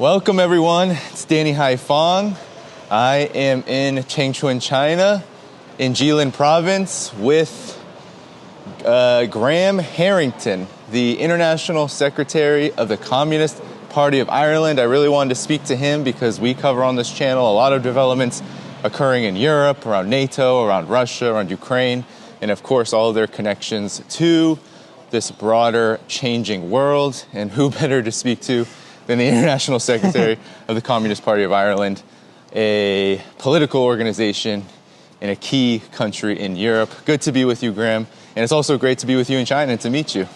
Welcome everyone, it's Dhaiphong. I am in Chengchuan, China, in Jilin province with Graham Harrington, the International Secretary of the Communist Party of Ireland. I really wanted to speak to him because we cover on this channel a lot of developments occurring in Europe, around NATO, around Russia, around Ukraine, and of course all of their connections to this broader changing world. And who better to speak to than the International Secretary of the Communist Party of Ireland, a political organization in a key country in Europe. Good to be with you, Graham. And it's also great to be with you in China and to meet you.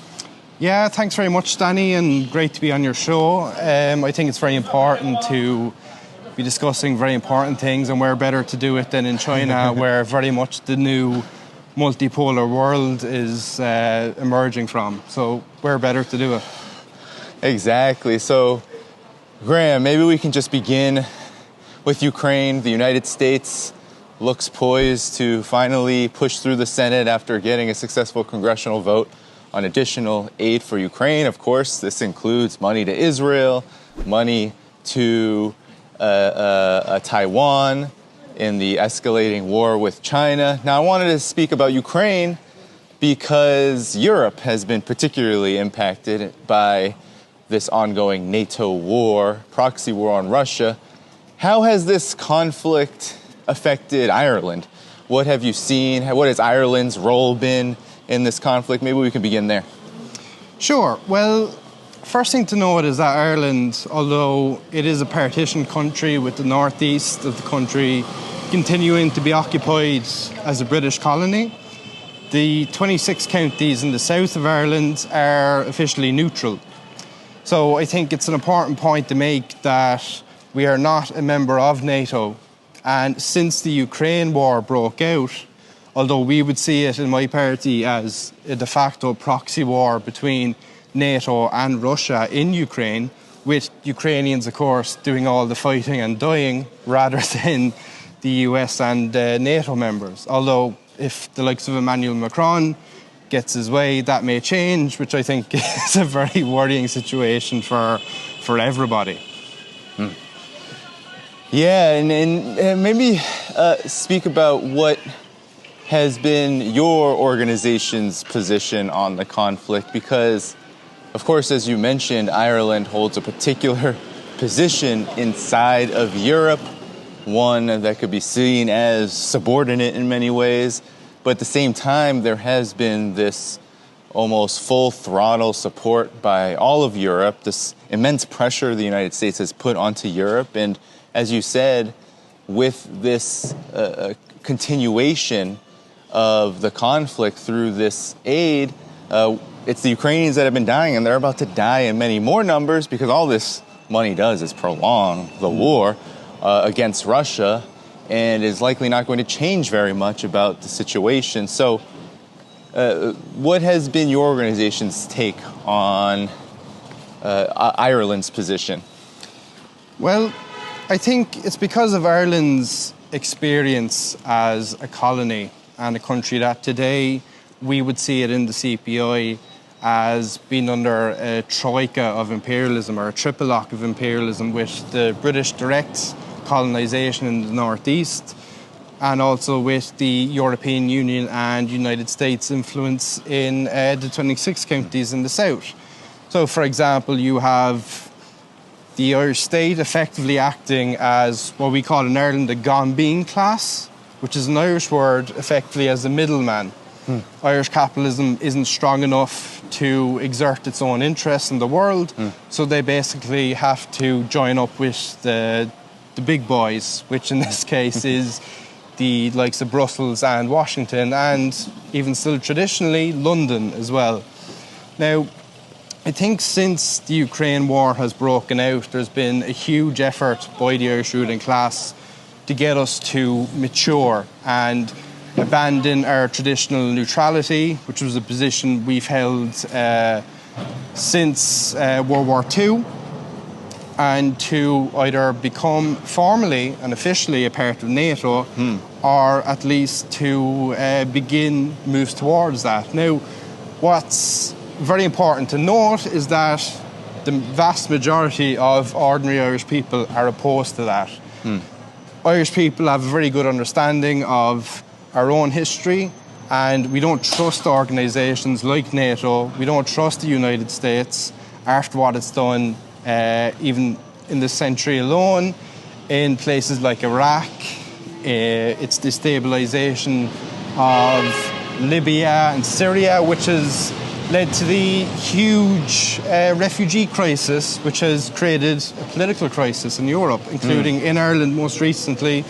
Yeah, thanks very much, Danny, and great to be on your show. I think it's very important to be discussing very important things, and where better to do it than in China, where very much the new multipolar world is emerging from. So where better to do it? Exactly. So, Graham, maybe we can just begin with Ukraine. The United States looks poised to finally push through the Senate after getting a successful congressional vote on additional aid for Ukraine. Of course, this includes money to Israel, money to Taiwan in the escalating war with China. Now, I wanted to speak about Ukraine because Europe has been particularly impacted by this ongoing NATO war, proxy war on Russia. How has this conflict affected Ireland? What have you seen? What has Ireland's role been in this conflict? Maybe we can begin there. Sure. Well, first thing to note is that Ireland, although it is a partition country with the northeast of the country continuing to be occupied as a British colony, the 26 counties in the south of Ireland are officially neutral. So I think it's an important point to make that we are not a member of NATO. And since the Ukraine war broke out, although we would see it in my party as a de facto proxy war between NATO and Russia in Ukraine, with Ukrainians, of course, doing all the fighting and dying rather than the US and NATO members. Although if the likes of Emmanuel Macron gets his way, that may change, which I think is a very worrying situation for everybody. Yeah, and maybe speak about what has been your organization's position on the conflict, because, of course, as you mentioned, Ireland holds a particular position inside of Europe, one that could be seen as subordinate in many ways. But at the same time, there has been this almost full throttle support by all of Europe, this immense pressure the United States has put onto Europe. And as you said, with this continuation of the conflict through this aid, it's the Ukrainians that have been dying, and they're about to die in many more numbers because all this money does is prolong the war against Russia, and is likely not going to change very much about the situation. So what has been your organization's take on Ireland's position? Well, I think it's because of Ireland's experience as a colony and a country that today we would see it in the CPI as being under a troika of imperialism, or a triple lock of imperialism, with the British direct colonisation in the northeast, and also with the European Union and United States influence in the 26 counties in the south. So, for example, you have the Irish state effectively acting as what we call in Ireland a gambeen class, which is an Irish word effectively as a middleman. Irish capitalism isn't strong enough to exert its own interests in the world, so they basically have to join up with the big boys, which in this case is the likes of Brussels and Washington, and even still traditionally London as well. Now, I think since the Ukraine war has broken out, there's been a huge effort by the Irish ruling class to get us to mature and abandon our traditional neutrality, which was a position we've held since World War II, and to either become formally and officially a part of NATO, or at least to begin moves towards that. Now, what's very important to note is that the vast majority of ordinary Irish people are opposed to that. Irish people have a very good understanding of our own history, and we don't trust organisations like NATO. We don't trust the United States after what it's done, even in this century alone, in places like Iraq, its destabilisation of Libya and Syria, which has led to the huge refugee crisis, which has created a political crisis in Europe, including in Ireland most recently,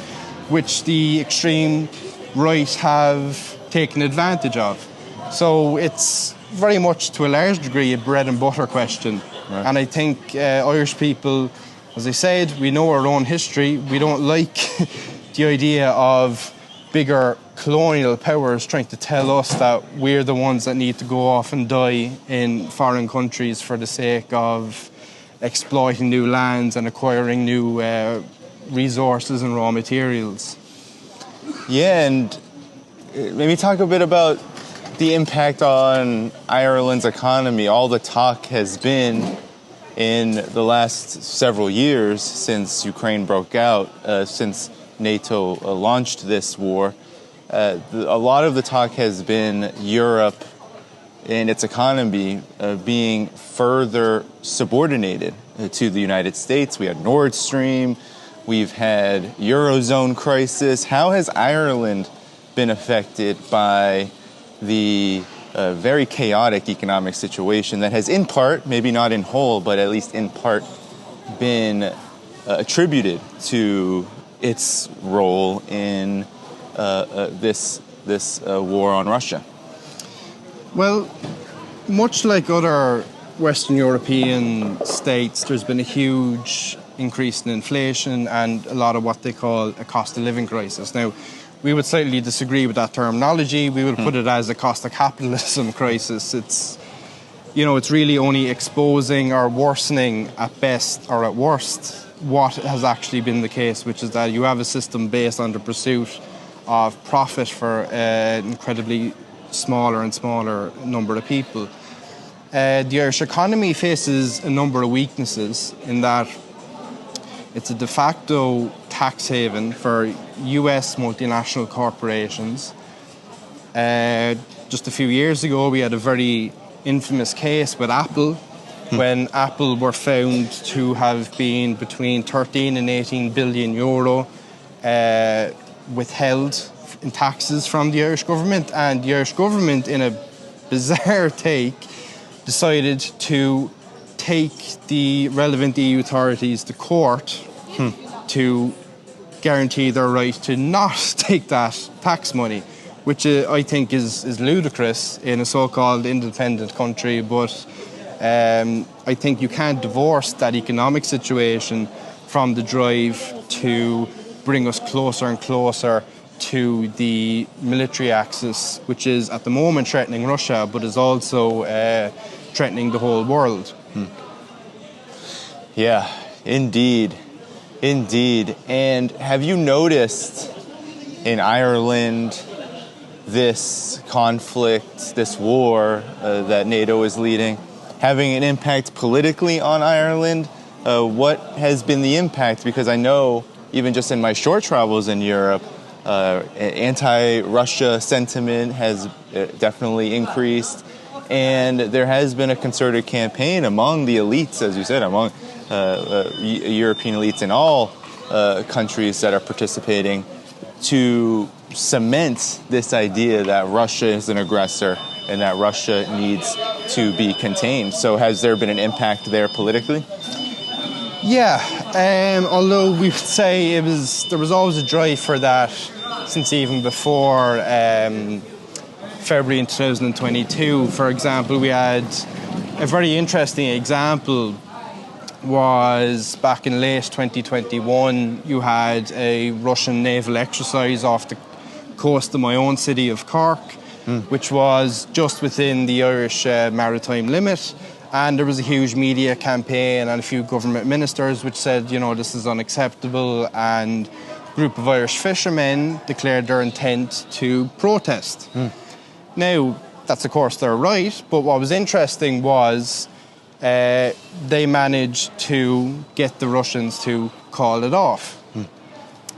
which the extreme right have taken advantage of. So it's very much, to a large degree, a bread and butter question. Right. And I think Irish people, as I said, we know our own history. We don't like the idea of bigger colonial powers trying to tell us that we're the ones that need to go off and die in foreign countries for the sake of exploiting new lands and acquiring new resources and raw materials. Yeah, and maybe talk a bit about the impact on Ireland's economy. All the talk has been in the last several years since Ukraine broke out, since NATO launched this war. A lot of the talk has been Europe and its economy being further subordinated to the United States. We had Nord Stream, we've had Eurozone crisis. How has Ireland been affected by the very chaotic economic situation that has in part, maybe not in whole, but at least in part, been attributed to its role in this war on Russia? Well, much like other Western European states, there's been a huge increase in inflation and a lot of what they call a cost of living crisis. Now, we would slightly disagree with that terminology. We would put it as a cost of capitalism crisis. It's really only exposing or worsening at best or at worst what has actually been the case, which is that you have a system based on the pursuit of profit for an incredibly smaller and smaller number of people. The Irish economy faces a number of weaknesses in that it's a de facto tax haven for US multinational corporations. Just a few years ago, we had a very infamous case with Apple, when Apple were found to have been between 13 and 18 billion euro withheld in taxes from the Irish government. And the Irish government, in a bizarre take, decided to take the relevant EU authorities to court to guarantee their right to not take that tax money, which I think is ludicrous in a so-called independent country. But I think you can't divorce that economic situation from the drive to bring us closer and closer to the military axis, which is at the moment threatening Russia, but is also threatening the whole world. Yeah, indeed. And have you noticed in Ireland this conflict, this war that NATO is leading, having an impact politically on Ireland? What has been the impact? Because I know, even just in my short travels in Europe, anti-Russia sentiment has definitely increased, and there has been a concerted campaign among the elites, as you said, among European elites in all countries that are participating, to cement this idea that Russia is an aggressor and that Russia needs to be contained. So has there been an impact there politically? Yeah, although we would say there was always a drive for that since even before February in 2022. For example, we had a very interesting example was back in late 2021, you had a Russian naval exercise off the coast of my own city of Cork, which was just within the Irish maritime limit. And there was a huge media campaign and a few government ministers which said, this is unacceptable. And a group of Irish fishermen declared their intent to protest. Now, that's of course their right, but what was interesting was they managed to get the Russians to call it off.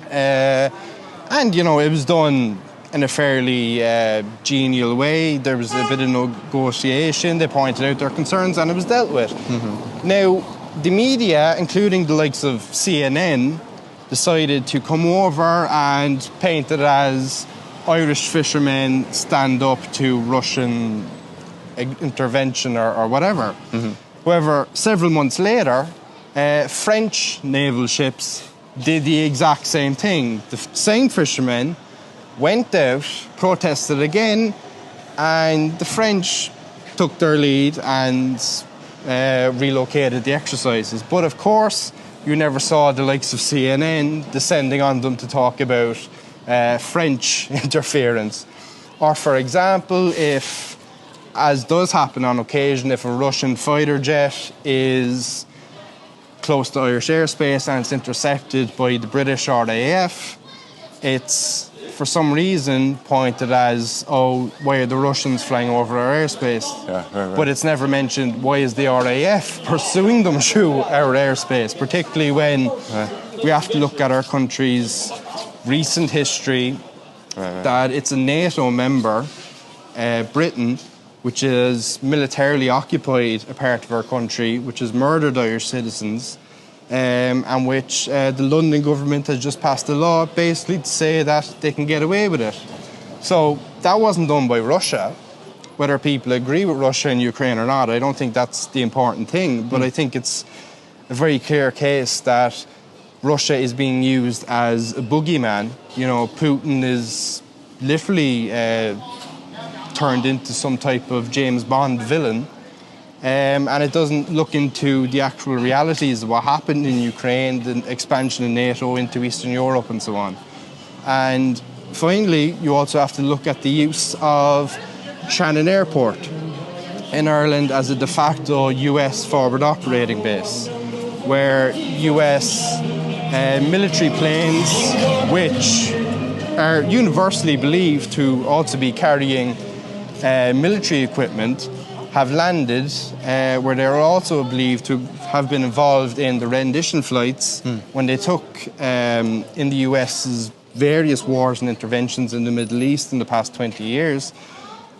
And, you know, it was done in a fairly genial way. There was a bit of negotiation. They pointed out their concerns and it was dealt with. Now, the media, including the likes of CNN, decided to come over and paint it as Irish fishermen stand up to Russian intervention or whatever. However, several months later, French naval ships did the exact same thing. The same fishermen went out, protested again, and the French took their lead and relocated the exercises. But of course, you never saw the likes of CNN descending on them to talk about French interference. Or for example, if, as does happen on occasion, if a Russian fighter jet is close to Irish airspace and it's intercepted by the British RAF, it's for some reason pointed as, oh, why are the Russians flying over our airspace? Yeah, right. But it's never mentioned, why is the RAF pursuing them through our airspace, particularly when we have to look at our country's recent history, that it's a NATO member, Britain, which has militarily occupied a part of our country, which has murdered Irish citizens, and which the London government has just passed a law basically to say that they can get away with it. So that wasn't done by Russia. Whether people agree with Russia and Ukraine or not, I don't think that's the important thing, but I think it's a very clear case that Russia is being used as a boogeyman. You know, Putin is literally turned into some type of James Bond villain, and it doesn't look into the actual realities of what happened in Ukraine, the expansion of NATO into Eastern Europe and so on. And finally, you also have to look at the use of Shannon Airport in Ireland as a de facto US forward operating base, where US military planes, which are universally believed to also be carrying military equipment, have landed, where they are also believed to have been involved in the rendition flights when they took in the US's various wars and interventions in the Middle East in the past 20 years.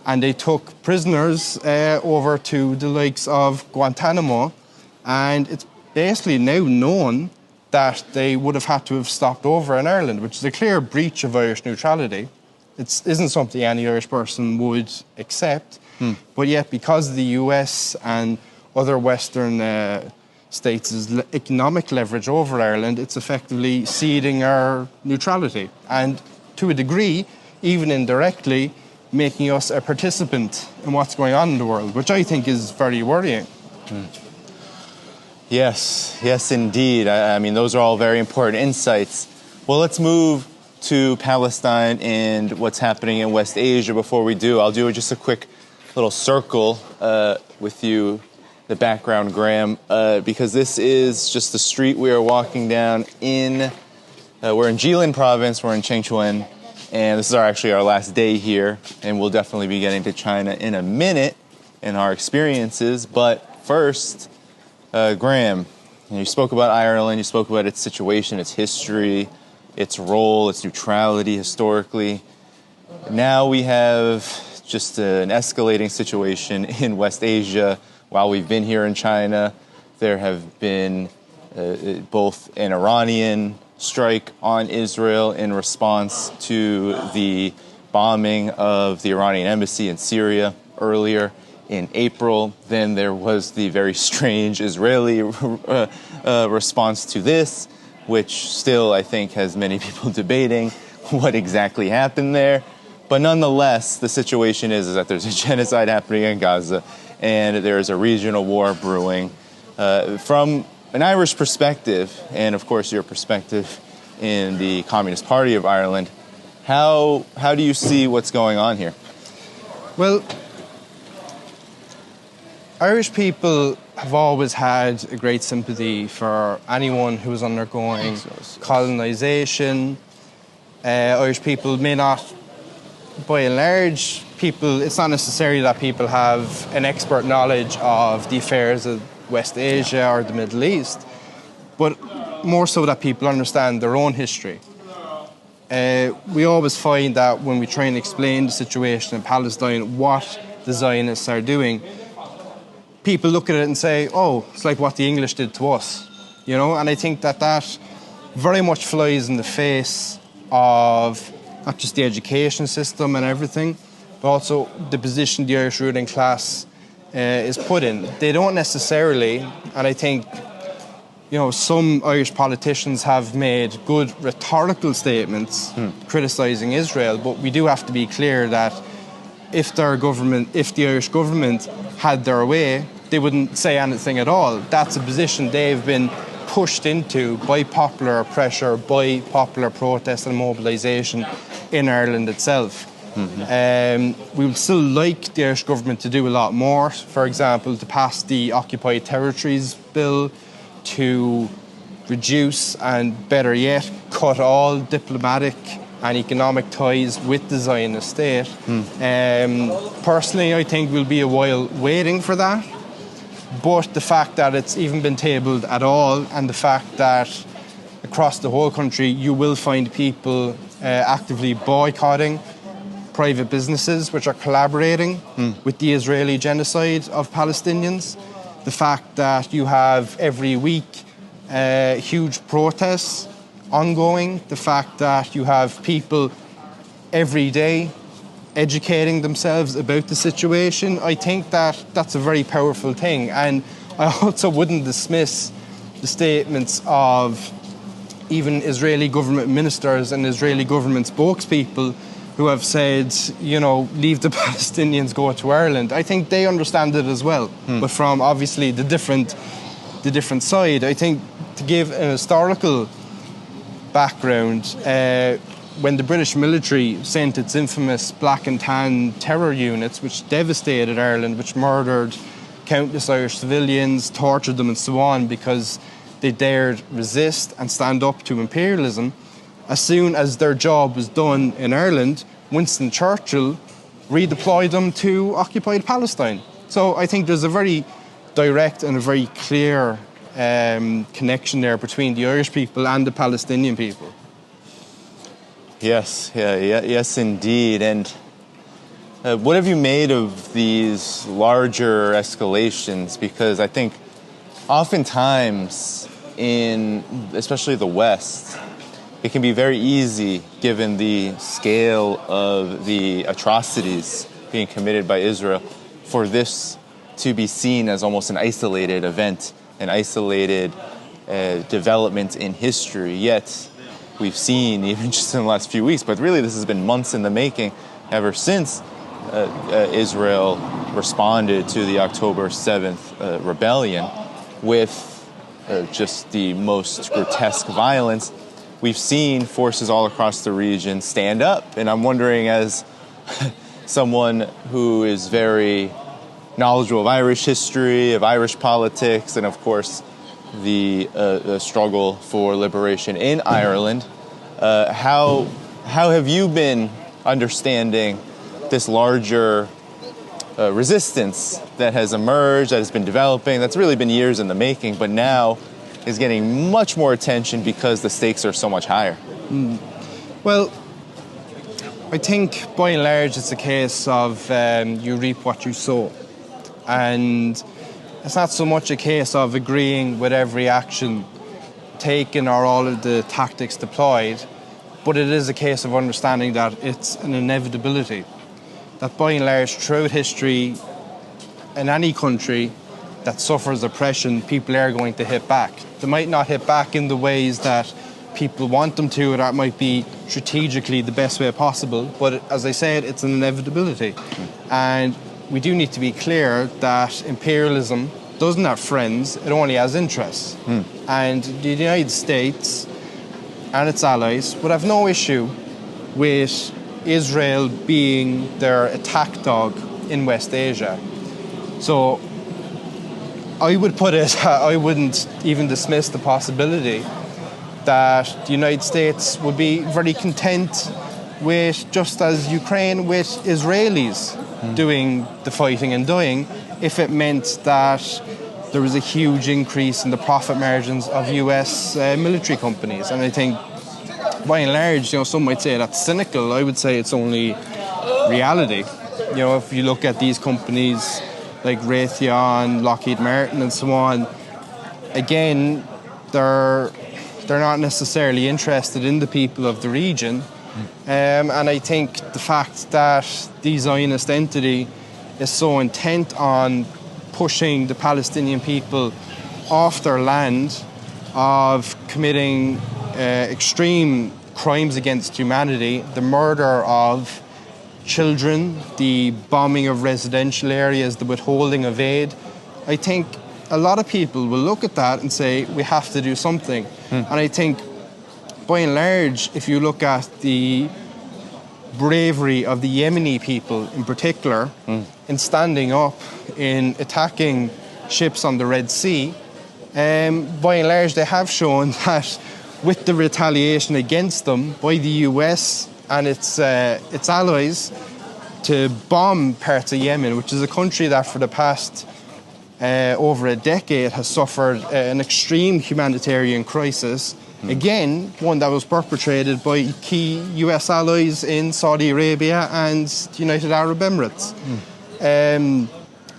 And they took prisoners over to the likes of Guantanamo. And it's basically now known that they would have had to have stopped over in Ireland, which is a clear breach of Irish neutrality. It isn't something any Irish person would accept. But yet, because of the US and other Western states' economic leverage over Ireland, it's effectively ceding our neutrality. And to a degree, even indirectly, making us a participant in what's going on in the world, which I think is very worrying. Yes, indeed. I mean, those are all very important insights. Well, let's move to Palestine and what's happening in West Asia. Before we do, I'll do just a quick little circle with you, the background, Graham, because this is just the street we are walking down in. We're in Jilin province, we're in Chengchuan, and this is actually our last day here, and we'll definitely be getting to China in a minute in our experiences. But first, Graham, you spoke about Ireland, you spoke about its situation, its history, its role, its neutrality historically. Now we have just an escalating situation in West Asia. While we've been here in China, there have been both an Iranian strike on Israel in response to the bombing of the Iranian embassy in Syria earlier in April. Then there was the very strange Israeli response to this, which still, I think, has many people debating what exactly happened there. But nonetheless, the situation is that there's a genocide happening in Gaza and there's a regional war brewing. From an Irish perspective, and of course your perspective in the Communist Party of Ireland, how do you see what's going on here? Well, Irish people have always had a great sympathy for anyone who is undergoing colonisation. Irish people may not, by and large, people, it's not necessary that people have an expert knowledge of the affairs of West Asia or the Middle East, but more so that people understand their own history. We always find that when we try and explain the situation in Palestine, what the Zionists are doing, people look at it and say, oh, it's like what the English did to us, you know? And I think that that very much flies in the face of not just the education system and everything, but also the position the Irish ruling class is put in. They don't necessarily, and I think, you know, some Irish politicians have made good rhetorical statements criticising Israel, but we do have to be clear that if the Irish government had their way, they wouldn't say anything at all. That's a position they've been pushed into by popular pressure, by popular protest and mobilisation in Ireland itself. We would still like the Irish government to do a lot more, for example, to pass the Occupied Territories Bill, to reduce and, better yet, cut all diplomatic and economic ties with the Zionist state. Personally, I think we'll be a while waiting for that. But the fact that it's even been tabled at all, and the fact that across the whole country you will find people actively boycotting private businesses which are collaborating with the Israeli genocide of Palestinians, the fact that you have every week huge protests ongoing, the fact that you have people every day educating themselves about the situation, I think that that's a very powerful thing. And I also wouldn't dismiss the statements of even Israeli government ministers and Israeli government spokespeople who have said, you know, leave the Palestinians, go to Ireland. I think they understand it as well, but from obviously the different side. I think to give an historical background, when the British military sent its infamous black and tan terror units, which devastated Ireland, which murdered countless Irish civilians, tortured them and so on because they dared resist and stand up to imperialism, as soon as their job was done in Ireland, Winston Churchill redeployed them to occupied Palestine. So I think there's a very direct and a very clear connection there between the Irish people and the Palestinian people. Yes, yes, indeed. And what have you made of these larger escalations? Because I think oftentimes in, especially the West, it can be very easy, given the scale of the atrocities being committed by Israel, for this to be seen as almost an isolated event, an isolated development in history. Yet, we've seen, even just in the last few weeks, but really this has been months in the making, ever since Israel responded to the October 7th rebellion with just the most grotesque violence. We've seen forces all across the region stand up, and I'm wondering, as someone who is very knowledgeable of Irish history, of Irish politics, and of course the struggle for liberation in Ireland, how have you been understanding this larger resistance that has emerged, that has been developing, that's really been years in the making, but now is getting much more attention because the stakes are so much higher? Well, I think by and large it's a case of you reap what you sow. And it's not so much a case of agreeing with every action taken or all of the tactics deployed, but it is a case of understanding that it's an inevitability. That by and large throughout history, in any country that suffers oppression, people are going to hit back. They might not hit back in the ways that people want them to, or that might be strategically the best way possible, but as I said, it's an inevitability. And we do need to be clear that imperialism doesn't have friends, it only has interests. And the United States and its allies would have no issue with Israel being their attack dog in West Asia. So I would put it, I wouldn't even dismiss the possibility that the United States would be very content just as Ukraine, with Israelis doing the fighting and dying, if it meant that there was a huge increase in the profit margins of US military companies. And I think, by and large, some might say that's cynical. I would say it's only reality. If you look at these companies like Raytheon, Lockheed Martin, and so on, again, they're not necessarily interested in the people of the region. And I think the fact that the Zionist entity is so intent on pushing the Palestinian people off their land, of committing extreme crimes against humanity, the murder of children, the bombing of residential areas, the withholding of aid, I think a lot of people will look at that and say, we have to do something. And I think, by and large, if you look at the bravery of the Yemeni people in particular, in standing up, in attacking ships on the Red Sea, by and large they have shown that with the retaliation against them by the US and its allies to bomb parts of Yemen, which is a country that for the past over a decade has suffered an extreme humanitarian crisis. Again, one that was perpetrated by key US allies in Saudi Arabia and the United Arab Emirates.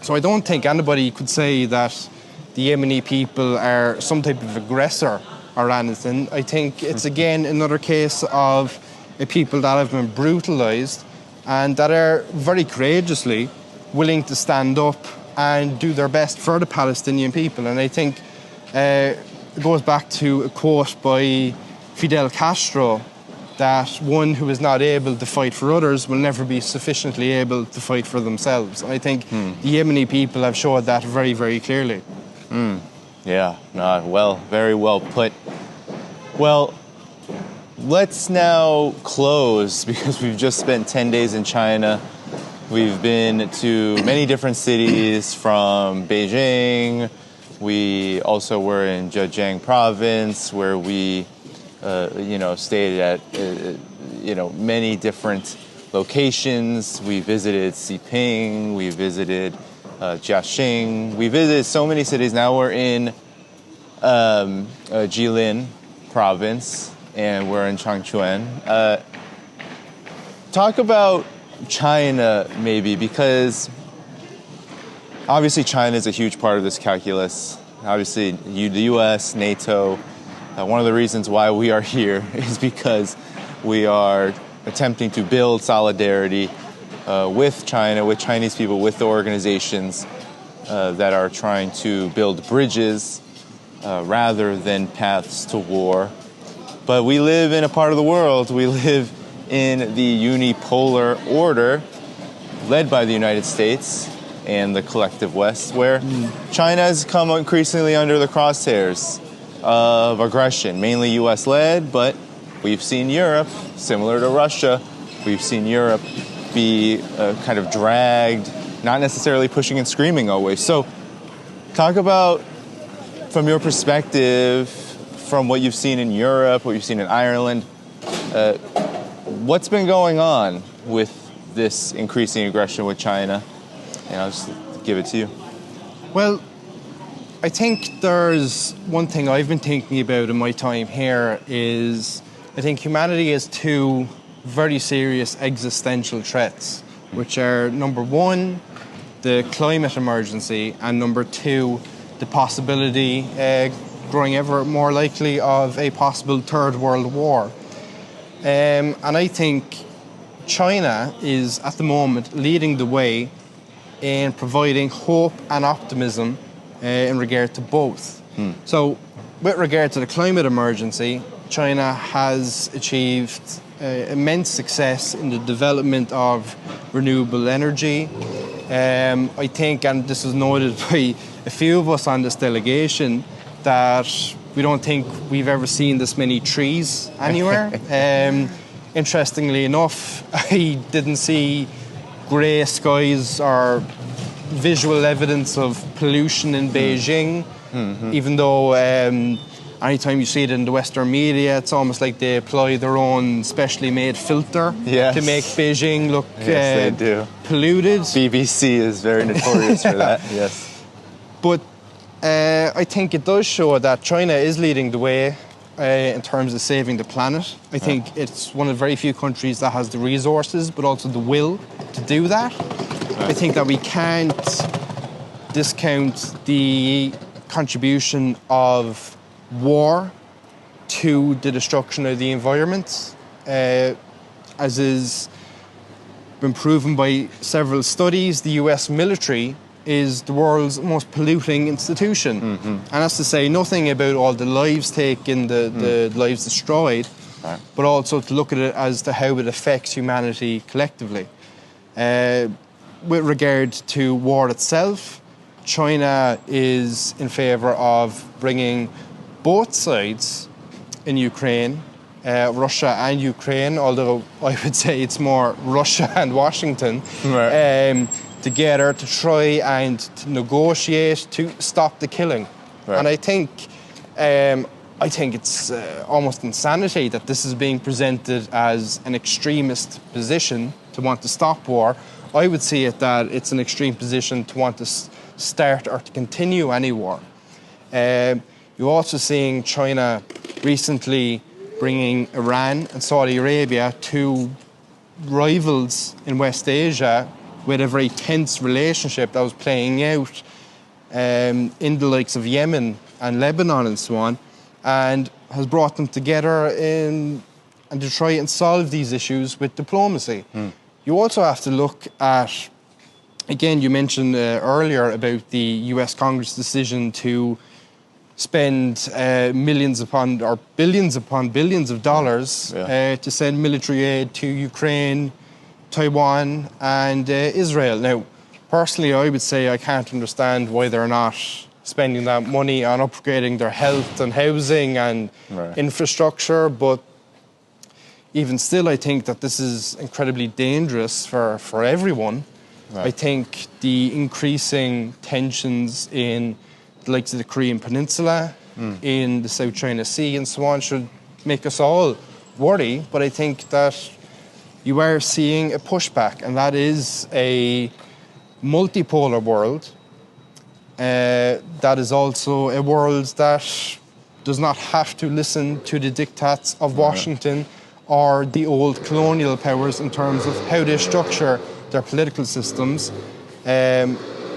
So I don't think anybody could say that the Yemeni people are some type of aggressor or anything. I think it's, again, another case of a people that have been brutalised and that are very courageously willing to stand up and do their best for the Palestinian people. And I think it goes back to a quote by Fidel Castro, that one who is not able to fight for others will never be sufficiently able to fight for themselves. And I think the Yemeni people have showed that very, very clearly. Yeah, very well put. Well, let's now close, because we've just spent 10 days in China. We've been to many different cities, from Beijing. We also were in Zhejiang province, where we, stayed at, many different locations. We visited Xiping. We visited Jiaxing. We visited so many cities. Now we're in Jilin province, and we're in Changchuan. Talk about China, maybe, because obviously China is a huge part of this calculus. Obviously, the US, NATO. One of the reasons why we are here is because we are attempting to build solidarity with China, with Chinese people, with the organizations that are trying to build bridges rather than paths to war. But we live in a part of the world, we live in the unipolar order led by the United States and the collective West, where China has come increasingly under the crosshairs of aggression, mainly US-led, but we've seen Europe, similar to Russia, we've seen Europe be kind of dragged, not necessarily pushing and screaming always. So talk about, from your perspective, from what you've seen in Europe, what you've seen in Ireland, what's been going on with this increasing aggression with China? And I'll just give it to you. Well, I think there's one thing I've been thinking about in my time here is I think humanity has two very serious existential threats, which are, number one, the climate emergency, and number two, the possibility, growing ever more likely, of a possible third world war. And I think China is, at the moment, leading the way in providing hope and optimism in regard to both. So, with regard to the climate emergency, China has achieved immense success in the development of renewable energy. I think, and this was noted by a few of us on this delegation, that we don't think we've ever seen this many trees anywhere. Interestingly enough, I didn't see grey skies or visual evidence of pollution in Beijing, even though anytime you see it in the Western media, it's almost like they apply their own specially made filter to make Beijing look they do. polluted. BBC is very notorious for that, yes. But I think it does show that China is leading the way in terms of saving the planet. I think it's one of the very few countries that has the resources, but also the will to do that. I think that we can't discount the contribution of war to the destruction of the environment, as is been proven by several studies. The US military is the world's most polluting institution. And that's to say nothing about all the lives taken, the lives destroyed, but also to look at it as to how it affects humanity collectively. With regard to war itself, China is in favour of bringing both sides in Ukraine, Russia and Ukraine, although I would say it's more Russia and Washington, together to try and to negotiate to stop the killing. And I think it's almost insanity that this is being presented as an extremist position to want to stop war. I would see it that it's an extreme position to want to start or to continue any war. You're also seeing China recently bringing Iran and Saudi Arabia, two rivals in West Asia, with a very tense relationship that was playing out in the likes of Yemen and Lebanon and so on, and has brought them together and to try and solve these issues with diplomacy. You also have to look at, again, you mentioned earlier about the US Congress decision to spend millions upon, or billions upon billions of dollars to send military aid to Ukraine, Taiwan and Israel. Now, personally, I would say I can't understand why they're not spending that money on upgrading their health and housing and infrastructure, but even still, I think that this is incredibly dangerous for everyone. I think the increasing tensions in the likes of the Korean Peninsula, in the South China Sea and so on should make us all worry, but I think that you are seeing a pushback, and that is a multipolar world that is also a world that does not have to listen to the diktats of Washington or the old colonial powers in terms of how they structure their political systems,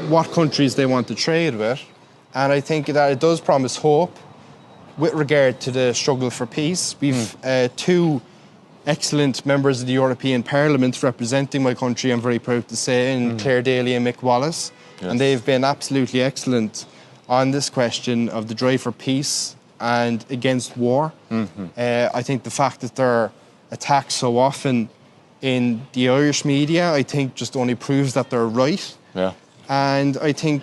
what countries they want to trade with. And I think that it does promise hope with regard to the struggle for peace. We've two excellent members of the European Parliament representing my country, I'm very proud to say, in Claire Daly and Mick Wallace. And they've been absolutely excellent on this question of the drive for peace and against war. I think the fact that they're attacked so often in the Irish media, I think just only proves that they're right. And I think,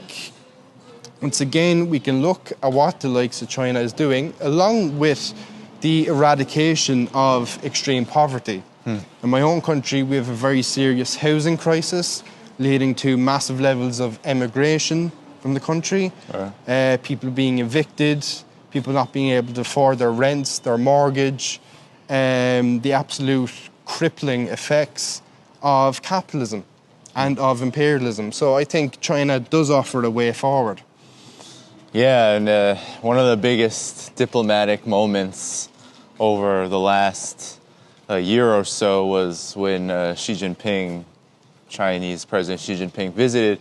once again, we can look at what the likes of China is doing, along with the eradication of extreme poverty. In my own country, we have a very serious housing crisis, leading to massive levels of emigration from the country, people being evicted, people not being able to afford their rents, their mortgage, the absolute crippling effects of capitalism and of imperialism. So I think China does offer a way forward. Yeah, and one of the biggest diplomatic moments over the last year or so was when Chinese President Xi Jinping visited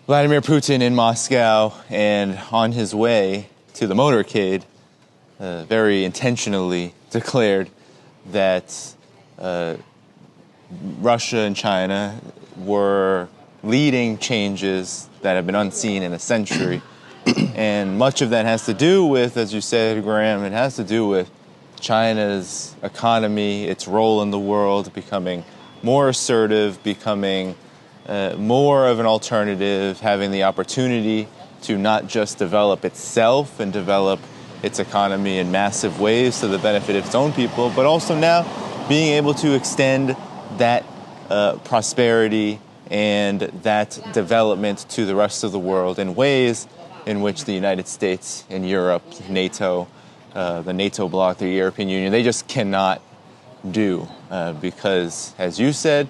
Vladimir Putin in Moscow, and on his way to the motorcade, very intentionally declared that Russia and China were leading changes that have been unseen in a century. And much of that has to do with, as you said, Graham, it has to do with China's economy, its role in the world, becoming more assertive, becoming more of an alternative, having the opportunity to not just develop itself and develop its economy in massive ways to the benefit of its own people, but also now being able to extend that prosperity and that development to the rest of the world in ways in which the United States and Europe, NATO, the NATO bloc, the European Union, they just cannot do because, as you said,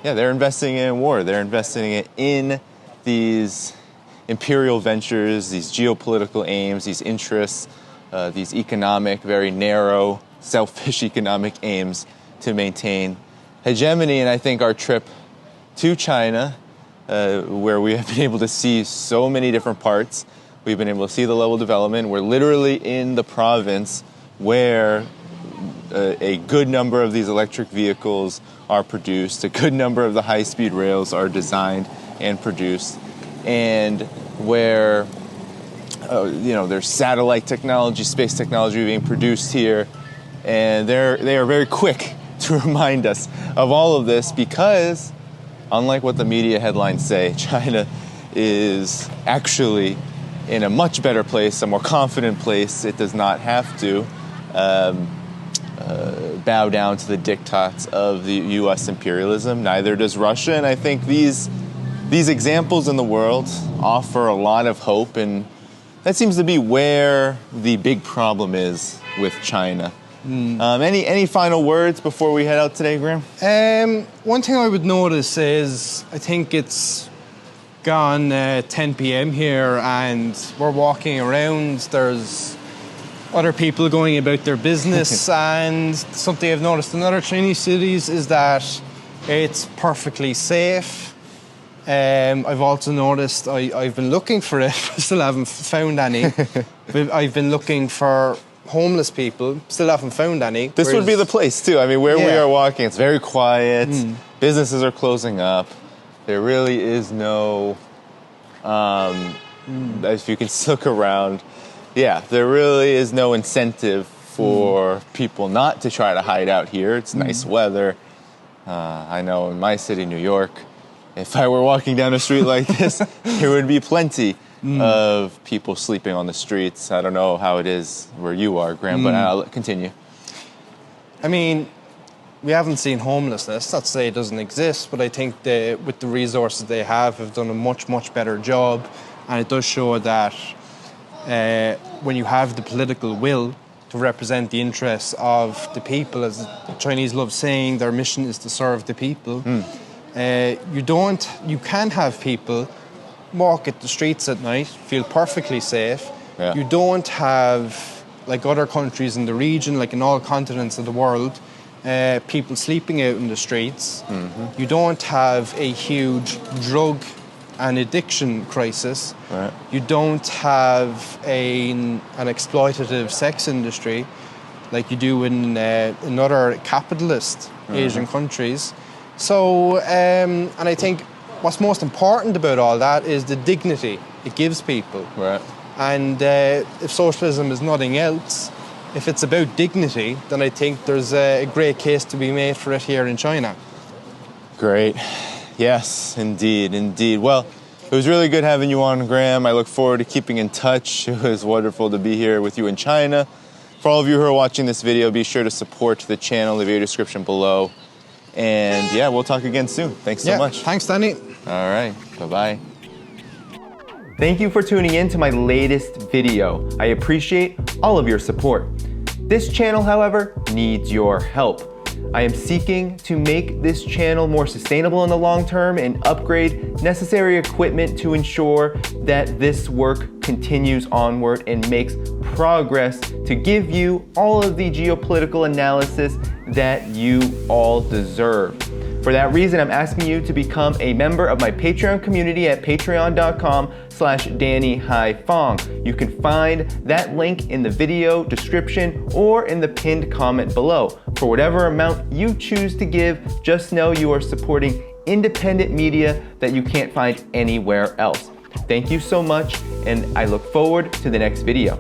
yeah, they're investing in war. They're investing in these imperial ventures, these geopolitical aims, these interests, these economic, very narrow, selfish economic aims to maintain hegemony. And I think our trip to China, where we have been able to see so many different parts, we've been able to see the level of development. We're literally in the province where a good number of these electric vehicles are produced, a good number of the high-speed rails are designed and produced, and where there's satellite technology, space technology being produced here, and they are very quick to remind us of all of this because, unlike what the media headlines say, China is actually in a much better place, a more confident place. It does not have to bow down to the diktats of the U.S. imperialism. Neither does Russia, and I think these examples in the world offer a lot of hope, and that seems to be where the big problem is with China. Any final words before we head out today, Graham? One thing I would notice is I think it's gone 10 p.m. here and we're walking around. There's other people going about their business and something I've noticed in other Chinese cities is that it's perfectly safe. I've also noticed I've been looking for it, still haven't found any. I've been looking for homeless people, still haven't found any. This would be the place too. I mean, where we are walking, it's very quiet. Businesses are closing up. There really is no, if you can look around, there really is no incentive for people not to try to hide out here. It's nice weather. I know in my city, New York, if I were walking down a street like this, there would be plenty of people sleeping on the streets. I don't know how it is where you are, Graham, but I'll continue. I mean, we haven't seen homelessness. Not to say it doesn't exist, but I think with the resources they have done a much, much better job. And it does show that when you have the political will to represent the interests of the people, as the Chinese love saying, their mission is to serve the people. You can have people walk at the streets at night, feel perfectly safe. You don't have, like other countries in the region, like in all continents of the world, people sleeping out in the streets. You don't have a huge drug and addiction crisis. You don't have an exploitative sex industry like you do in other capitalist Asian countries. So, and I think what's most important about all that is the dignity it gives people. And if socialism is nothing else, if it's about dignity, then I think there's a great case to be made for it here in China. Great. Yes, indeed, indeed. Well, it was really good having you on, Graham. I look forward to keeping in touch. It was wonderful to be here with you in China. For all of you who are watching this video, be sure to support the channel, the video description below. And we'll talk again soon. Thanks so much. Thanks, Danny. All right. Bye-bye. Thank you for tuning in to my latest video. I appreciate all of your support. This channel, however, needs your help. I am seeking to make this channel more sustainable in the long term and upgrade necessary equipment to ensure that this work continues onward and makes progress to give you all of the geopolitical analysis that you all deserve. For that reason, I'm asking you to become a member of my Patreon community at patreon.com/DannyHaiphong. You can find that link in the video description or in the pinned comment below. For whatever amount you choose to give, just know you are supporting independent media that you can't find anywhere else. Thank you so much, and I look forward to the next video.